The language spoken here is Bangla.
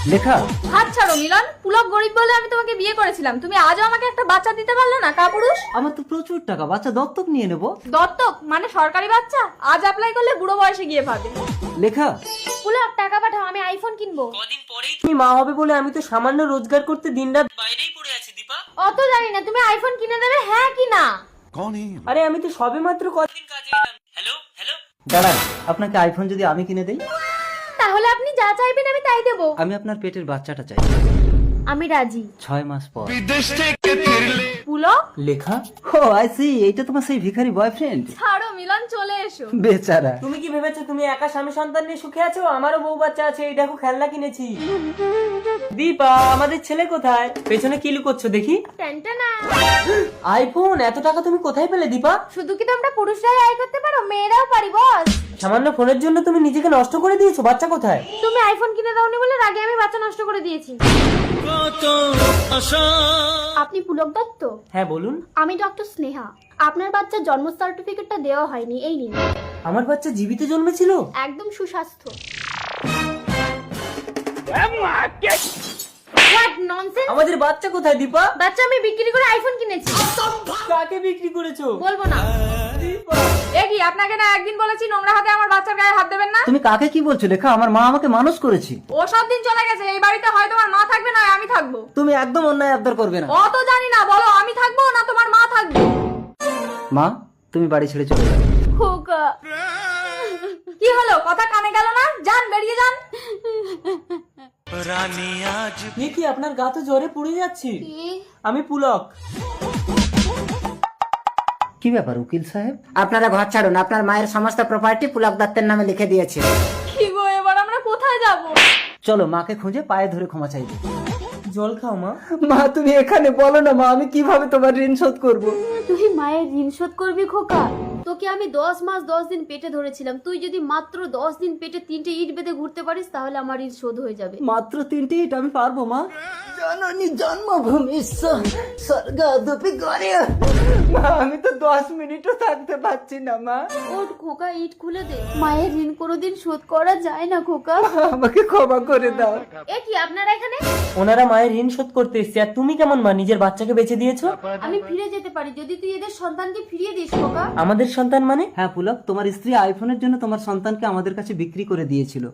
লেখা। হাত ছাড়ো মিলন, পুলক গরিব বলে আমি তোমাকে বিয়ে করেছিলাম, তুমি আজও আমাকে একটা বাচ্চা দিতে পারলে না কাপুরুষ। আমার তো প্রচুর টাকা, বাচ্চা দত্তক নিয়ে নেব। দত্তক মানে সরকারি বাচ্চা? আজ অ্যাপ্লাই করলে বুড়ো বয়সে গিয়ে পাবে। লেখা। পুলক টাকা পাঠাও, আমি আইফোন কিনবো। কদিন পরেই তুমি মা হবে বলে আমি তো সামান্য রোজগার করতে দিনরাত বাইরেই পড়ে আছি দীপা। অত জানি না, তুমি আইফোন কিনে দেবে হ্যাঁ কি না? আরে আমি তো সবেমাত্র কদিন কাজে এলাম। হ্যালো হ্যালো, দাঁড়ান, আপনাকে আইফোন যদি আমি কিনে দেই? তাহলে আপনি যা চাইবেন আমি তাই দেবো। আমি আপনার পেটের বাচ্চাটা চাই, আমি রাজি। 6 মাস পর। পুলক লেখা। ও আই সি, এইটা তোমার সেই ভিখারি বয়ফ্রেন্ড? ছাড়ো মিলন, চলে এসো। বেচারা। তুমি কি ভেবেছো তুমি একা স্বামী সন্তান নিয়ে সুখে আছো? আমারও বউ বাচ্চা আছে, এই দেখো খেলনা কিনেছি। দীপা, আমাদের ছেলে কোথায়? পেছনে কি লুকোচ্ছ দেখি? টেনটেনা। আইফোন? এত টাকা তুমি কোথায় পেলে দীপা? শুধু কি তোমরা পুরুষরাই আয় করতে পারো, মেয়েরাও পারি বস। সামান্য ফোনের জন্য তুমি নিজেকে নষ্ট করে দিয়েছো। বাচ্চা কোথায়? তুমি আইফোন কিনে দাওনি বলে রাগে আমি বাচ্চা নষ্ট করে দিয়েছি। আপনি পুলক দত্ত? হ্যাঁ বলুন। আমি ডক্টর স্নেহা। আপনার বাচ্চার জন্ম সার্টিফিকেটটা দেওয়া হয়নি, এই নিন। আমার বাচ্চা জীবিত জন্মেছিল? একদম সুস্বাস্থ্য। What nonsense! আমাদের বাচ্চা কোথায় দীপা? বাচ্চা আমি বিক্রি করে আইফোন কিনেছি। কাকে বিক্রি করেছো? বলবো না। এ কি, আপনাকে না একদিন বলেছি নোংরা হাতে আমার বাচ্চার গায়ে হাত দেবেন না? তুমি কাকে কি বলছো লেখা? আমার মা আমাকে মানুষ করেছে। ও সব দিন চলে গেছে, এই বাড়িতে হয় তোমার মা থাকবে না আমি থাকবো। তুমি একদম অন্যায় আবদার করবে না। অত জানি না, বলো আমি থাকবো না তোমার মা থাকবে? মা, তুমি বাড়ি ছেড়ে চলে যাও। খোকা। কি হলো, কথা কানে গেল না? যান, বেরিয়ে যান। এ কি, আপনার গা তো জ্বরে পুড়ে যাচ্ছে। আমি পুলক। কি ব্যাপার উকিল সাহেব? আপনারা ঘর ছাড়ুন, আপনার মায়ের সমস্ত প্রপার্টি পুলক দত্তের নামে লিখে দিয়েছে। কি গো, এবার আমরা কোথায় যাব? চলো মাকে খুঁজে পায়ে ধরে ক্ষমা চাইবে। জল খাও মা। মা তুমি এখানে বলো না মা, আমি কিভাবে তোমার ঋণ শোধ করব? তুই মায়ের ঋণ শোধ করবি খোকা? তোকে আমি 10 মাস 10 দিন পেটে ধরেছিলাম, তুই যদি মাত্র 10 দিন পেটে 3টে ইট বেঁধে ঘুরতে পারিস তাহলে আমার ঋণ শোধ হয়ে যাবে। মাত্র 3টে ইট আমি পারবো মা। জননী জন্মভূমি স্বর্গাদপি গড়ে। মা আমি তো 10 মিনিটও থাকতে পারছি না মা। ওঠ খোকা, ইট খুলে দে। মায়ের ঋণ কোনোদিন শোধ করা যায় না খোকা। আমাকে ক্ষমা করে দাও। এ কি, আপনারা এখানে? ওনারা মায়ের ঋণ শোধ করতে এসছে, আর তুমি কেমন মা নিজের বাচ্চাকে বেঁচে দিয়েছো? আমি ফিরে যেতে পারি যদি তুই এদের সন্তানকে ফিরিয়ে দিস খোকা। আমাদের সন্তান মানে? হ্যাঁ পুলক, তোমার স্ত্রী আইফোনের জন্য তোমার সন্তানকে আমাদের কাছে বিক্রি করে দিয়েছিল।